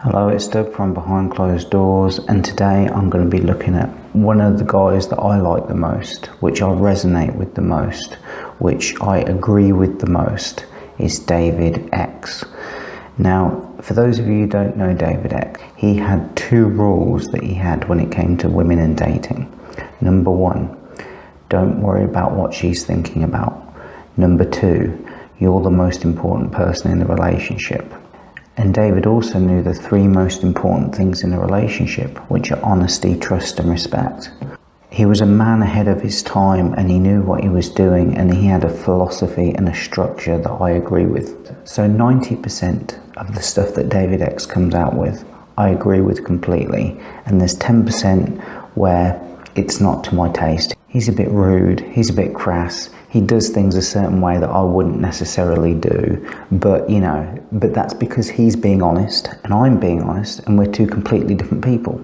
Hello, it's Doug from Behind Closed Doors, and today I'm going to be looking at one of the guys that I like the most, which I resonate with the most, which I agree with the most, is David X. Now, for those of you who don't know David X, he had two rules that he had when it came to women and dating. Number one, don't worry about what she's thinking about. Number two, you're the most important person in the relationship. And David also knew the three most important things in a relationship, which are honesty, trust and respect. He was a man ahead of his time, and he knew what he was doing, and he had a philosophy and a structure that I agree with. So 90% of the stuff that David X comes out with, I agree with completely. And there's 10% where it's not to my taste. He's a bit rude, he's a bit crass, he does things a certain way that I wouldn't necessarily do, but that's because he's being honest and I'm being honest, and we're two completely different people.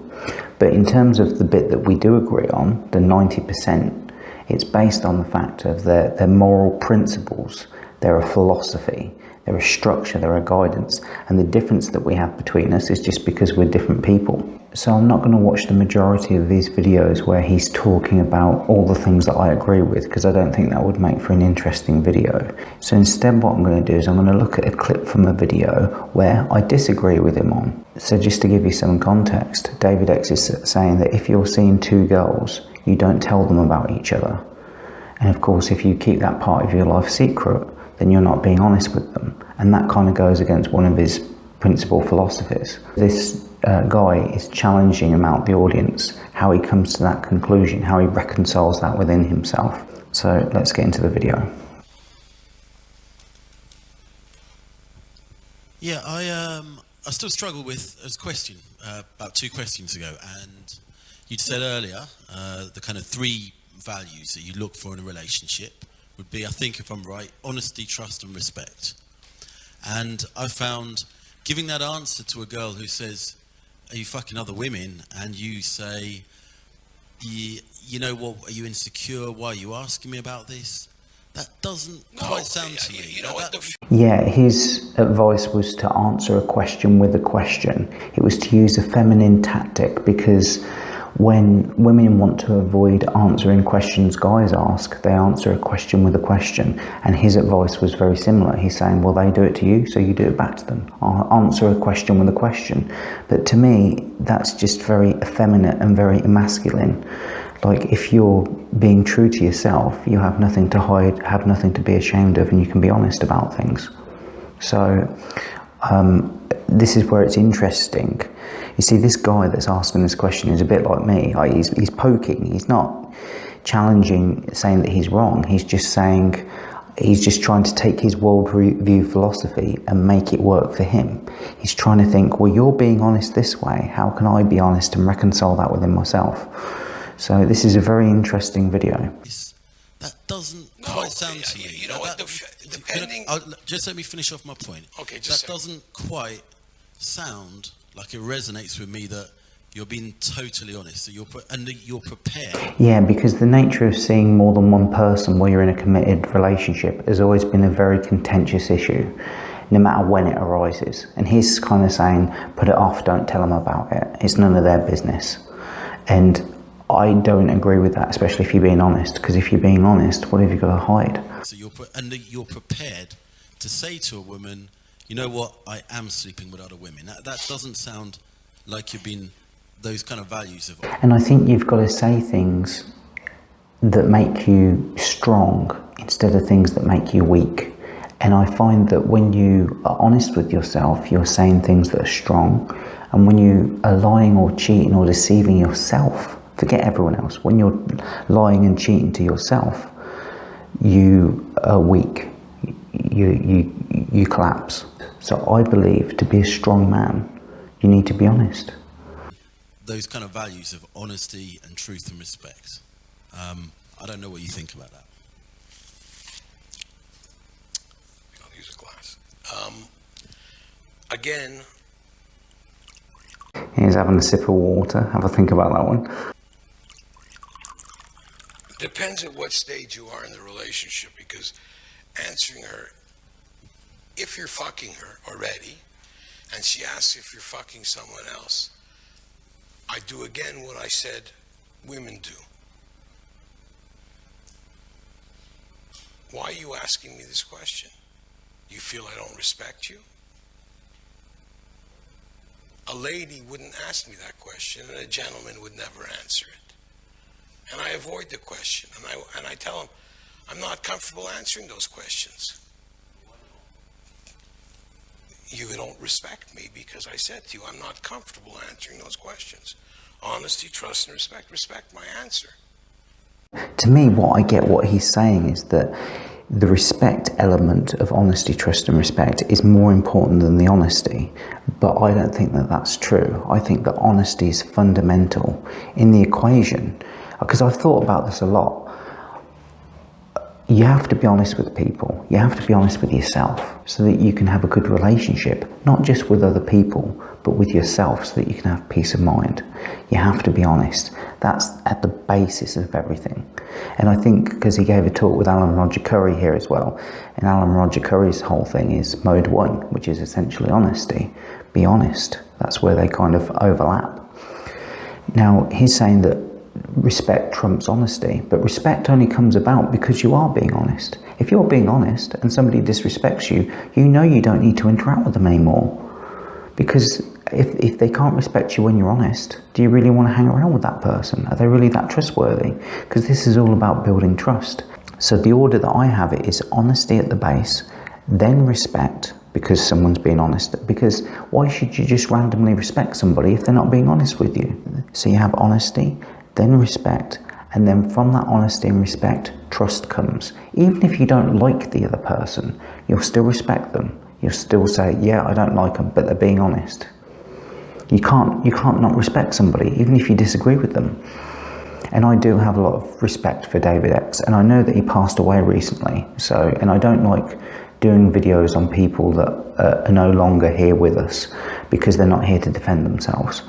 But in terms of the bit that we do agree on, the 90%, it's based on the fact of their moral principles, their philosophy, they're a structure, they're a guidance, and the difference that we have between us is just because we're different people. So I'm not going to watch the majority of these videos where he's talking about all the things that I agree with, because I don't think that would make for an interesting video. So instead what I'm going to do is I'm going to look at a clip from a video where I disagree with him on. So just to give you some context, David X is saying that if you're seeing two girls, you don't tell them about each other. And of course, if you keep that part of your life secret, then you're not being honest with them. And that kind of goes against one of his principal philosophies. This guy is challenging him out the audience, how he comes to that conclusion, how he reconciles that within himself. So let's get into the video. Yeah, I still struggle with a question about 2 questions ago, and you'd said earlier the kind of 3 values that you look for in a relationship would be, I think if I'm right, honesty, trust and respect. And I found giving that answer to a girl who says, are you fucking other women? And you say, you know what, are you insecure? Why are you asking me about this? That doesn't quite sound to me. You know what Yeah, his advice was to answer a question with a question. It was to use a feminine tactic, because when women want to avoid answering questions guys ask, they answer a question with a question. And his advice was very similar. He's saying, well, they do it to you, so you do it back to them. I'll answer a question with a question. But to me, that's just very effeminate and very masculine. Like, if you're being true to yourself, you have nothing to hide, have nothing to be ashamed of, and you can be honest about things. So this is where it's interesting. You see, this guy that's asking this question is a bit like me. He's poking. He's not challenging, saying that he's wrong. He's just saying, he's just trying to take his worldview philosophy and make it work for him. He's trying to think, well, you're being honest this way. How can I be honest and reconcile that within myself? So this is a very interesting video. That doesn't quite sound to me. You know what? Depending. Just let me finish off my point. Okay, that doesn't quite sound like it resonates with me that you're being totally honest, that you're prepared. Yeah, because the nature of seeing more than one person while you're in a committed relationship has always been a very contentious issue, no matter when it arises. And he's kind of saying, put it off, don't tell them about it. It's none of their business. And I don't agree with that, especially if you're being honest, because if you're being honest, what have you got to hide? So you're prepared to say to a woman, you know what, I am sleeping with other women. That doesn't sound like you've been those kind of values of. And I think you've got to say things that make you strong instead of things that make you weak. And I find that when you are honest with yourself, you're saying things that are strong. And when you are lying or cheating or deceiving yourself, forget everyone else. When you're lying and cheating to yourself, you are weak. You collapse. So I believe to be a strong man, you need to be honest. Those kind of values of honesty and truth and respect. I don't know what you think about that. I'll use a glass. Again. He's having a sip of water. Have a think about that one. Depends at what stage you are in the relationship, because answering her, if you're fucking her already, and she asks if you're fucking someone else, I do again what I said women do. Why are you asking me this question? You feel I don't respect you? A lady wouldn't ask me that question, and a gentleman would never answer it. And I avoid the question, and I tell them, I'm not comfortable answering those questions. You don't respect me because I said to you, I'm not comfortable answering those questions. Honesty, trust, and respect. Respect my answer. To me, what he's saying is that the respect element of honesty, trust and respect is more important than the honesty. But I don't think that that's true. I think that honesty is fundamental in the equation. Because I've thought about this a lot. You have to be honest with people. You have to be honest with yourself so that you can have a good relationship, not just with other people, but with yourself so that you can have peace of mind. You have to be honest. That's at the basis of everything. And I think because he gave a talk with Alan Roger Curry here as well, and Alan Roger Curry's whole thing is mode 1, which is essentially honesty. Be honest. That's where they kind of overlap. Now, he's saying that respect trumps honesty, but respect only comes about because you are being honest. If you're being honest and somebody disrespects you, you know you don't need to interact with them anymore. Because if they can't respect you when you're honest, do you really want to hang around with that person? Are they really that trustworthy? Because this is all about building trust. So the order that I have it is honesty at the base, then respect, because someone's being honest. Because why should you just randomly respect somebody if they're not being honest with you? So you have honesty, then respect, and then from that honesty and respect, trust comes. Even if you don't like the other person, you'll still respect them. You'll still say, yeah, I don't like them, but they're being honest. You can't not respect somebody, even if you disagree with them. And I do have a lot of respect for David X, and I know that he passed away recently. And I don't like doing videos on people that are no longer here with us because they're not here to defend themselves.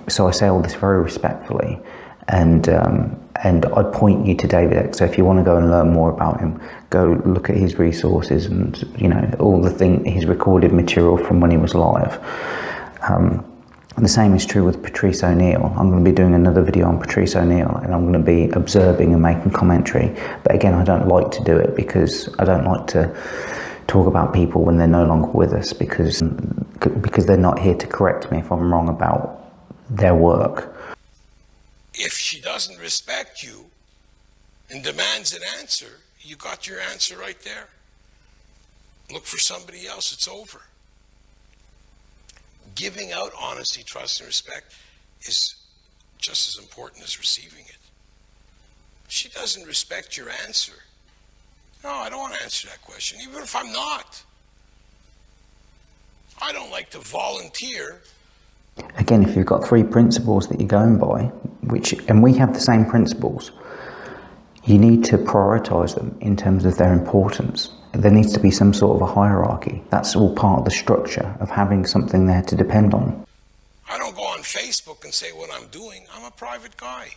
So I say all this very respectfully, and I point you to David X. So if you want to go and learn more about him, go look at his resources and all his recorded material from when he was live. The same is true with Patrice O'Neill. I'm going to be doing another video on Patrice O'Neill, and I'm going to be observing and making commentary. But again, I don't like to do it because I don't like to talk about people when they're no longer with us, because they're not here to correct me if I'm wrong about their work. If she doesn't respect you and demands an answer, you got your answer right there. Look for somebody else. It's over. Giving out honesty, trust, and respect is just as important as receiving it. She doesn't respect your answer. No, I don't want to answer that question, even if I'm not. I don't like to volunteer. Again, if you've got 3 principles that you're going by, and we have the same principles, you need to prioritize them in terms of their importance. There needs to be some sort of a hierarchy. That's all part of the structure of having something there to depend on. I don't go on Facebook and say what I'm doing. I'm a private guy.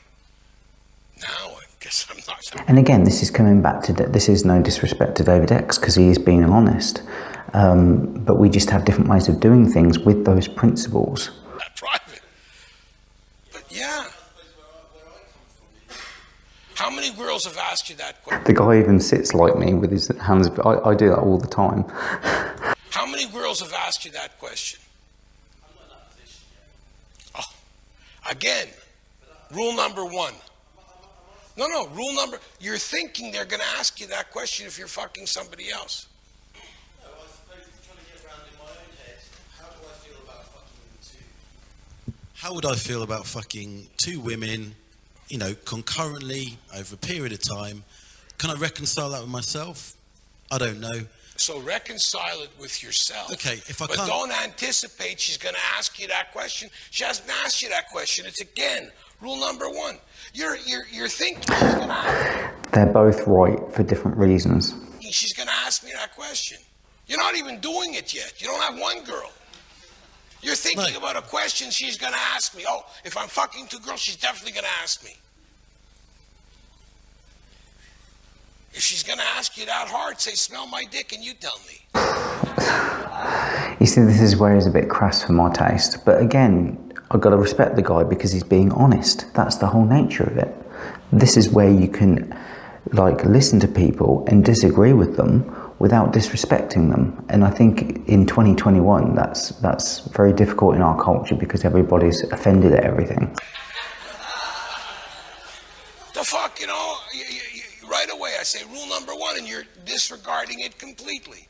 Now, I guess I'm not. And again, this is coming back to, this is no disrespect to David X, because he is being honest. But we just have different ways of doing things with those principles. Not private. But yeah. How many girls have asked you that question? The guy even sits like me with his hands. I do that all the time. How many girls have asked you that question? Oh, again, rule number 1. No, rule number, you're thinking they're going to ask you that question if you're fucking somebody else. No, I suppose it's trying to get around in my own head. How do I feel about fucking 2? How would I feel about fucking 2 women, concurrently over a period of time? Can I reconcile that with myself? I don't know. So reconcile it with yourself. Okay, if I but can't... don't anticipate she's going to ask you that question. She hasn't asked you that question. It's again rule number 1. You're thinking she's going to ask. They're both right for different reasons. She's going to ask me that question. You're not even doing it yet. You don't have one girl. You're thinking about a question she's going to ask me. Oh, if I'm fucking 2 girls, she's definitely going to ask me. If she's going to ask you that hard, say, smell my dick, and you tell me. You see, this is where he's a bit crass for my taste. But again, I've got to respect the guy because he's being honest. That's the whole nature of it. This is where you can, like, listen to people and disagree with them without disrespecting them. And I think in 2021, that's very difficult in our culture because everybody's offended at everything. The fuck, you know, right away I say rule number one and you're disregarding it completely.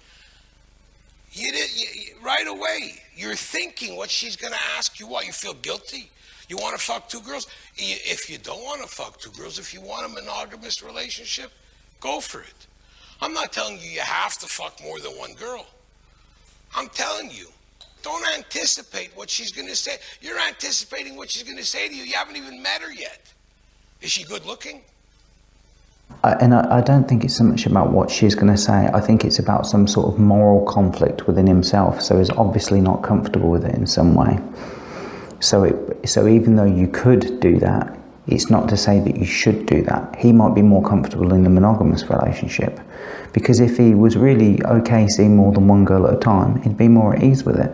Right away, you're thinking what she's going to ask you. What, you feel guilty? You want to fuck two girls? If you don't want to fuck two girls, if you want a monogamous relationship, go for it. I'm not telling you have to fuck more than one girl. I'm telling you, don't anticipate what she's going to say. You're anticipating what she's going to say to you. You haven't even met her yet. Is she good looking? I don't think it's so much about what she's going to say. I think it's about some sort of moral conflict within himself. So he's obviously not comfortable with it in some way. So even though you could do that, it's not to say that you should do that. He might be more comfortable in a monogamous relationship. Because if he was really okay seeing more than one girl at a time, he'd be more at ease with it.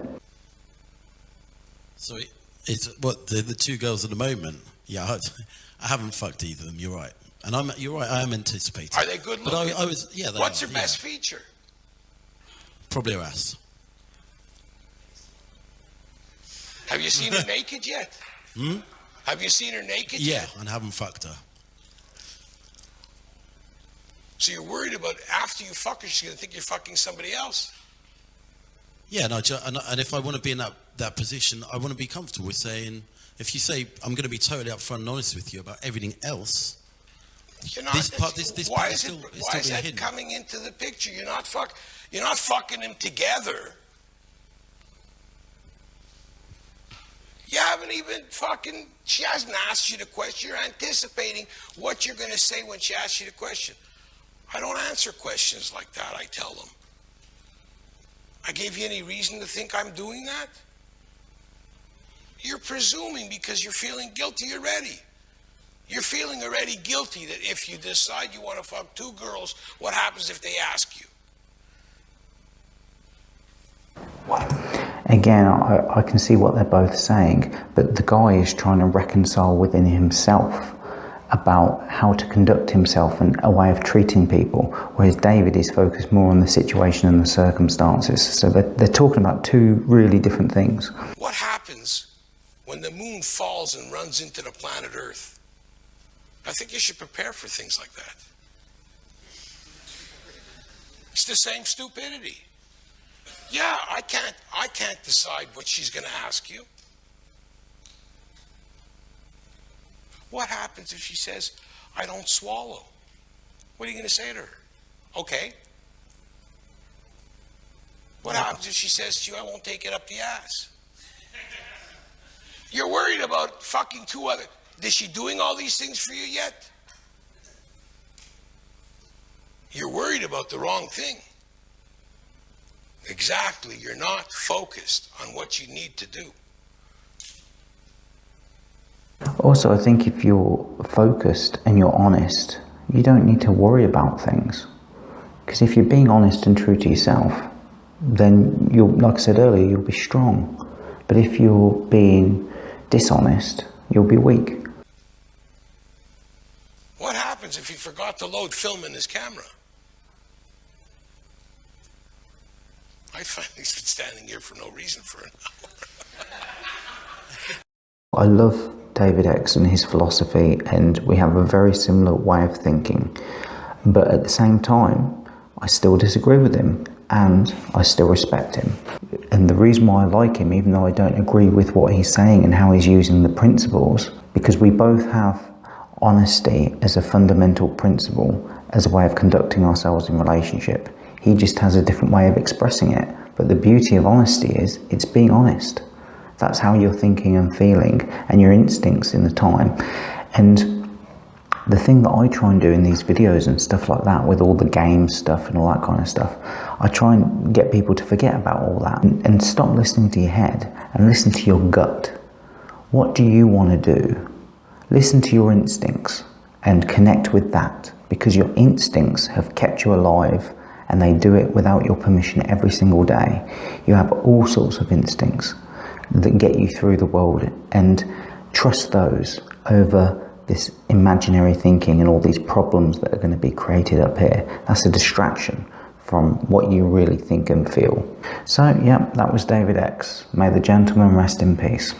So it's what the two girls at the moment. Yeah, I haven't fucked either of them. You're right, and you're right. I am anticipating. Are they good looking? But I was, yeah. What's your best feature? Probably her ass. Have you seen her naked yet? Have you seen her naked yet? Yeah, and haven't fucked her. So you're worried about after you fuck her, she's going to think you're fucking somebody else? Yeah, no, and if I want to be in that position, I want to be comfortable with saying, if you say, I'm going to be totally upfront and honest with you about everything else, you're not, this part is why still is that hidden. coming into the picture? You're not fucking them together. You haven't even fucking, she hasn't asked you the question. You're anticipating what you're going to say when she asks you the question. I don't answer questions like that, I tell them. I gave you any reason to think I'm doing that? You're presuming because you're feeling guilty already. You're feeling already guilty that if you decide you want to fuck two girls, what happens if they ask you? Again, I can see what they're both saying, but the guy is trying to reconcile within himself about how to conduct himself and a way of treating people, whereas David is focused more on the situation and the circumstances. So they're talking about two really different things. What happens when the moon falls and runs into the planet Earth? I think you should prepare for things like that. It's the same stupidity. Yeah, I can't decide what she's going to ask you. What happens if she says, I don't swallow? What are you going to say to her? Okay. What happens if she says to you, I won't take it up the ass? You're worried about fucking two other. Is she doing all these things for you yet? You're worried about the wrong thing. Exactly. You're not focused on what you need to do. Also, I think if you're focused and you're honest, you don't need to worry about things. Because if you're being honest and true to yourself, then you'll, like I said earlier, you'll be strong. But if you're being dishonest, you'll be weak. What happens if he forgot to load film in his camera? I find he's been standing here for no reason for an hour. I love David X and his philosophy, and we have a very similar way of thinking. But at the same time, I still disagree with him, and I still respect him. And the reason why I like him, even though I don't agree with what he's saying and how he's using the principles, because we both have honesty as a fundamental principle, as a way of conducting ourselves in relationship. He just has a different way of expressing it. But the beauty of honesty is, it's being honest. That's how you're thinking and feeling, and your instincts in the time. And the thing that I try and do in these videos and stuff like that, with all the game stuff and all that kind of stuff, I try and get people to forget about all that and stop listening to your head and listen to your gut. What do you want to do? Listen to your instincts and connect with that, because your instincts have kept you alive and they do it without your permission every single day, you have all sorts of instincts that get you through the world, and trust those over this imaginary thinking and all these problems that are going to be created up here. That's a distraction from what you really think and feel. So yeah, that was David X. May the gentleman rest in peace.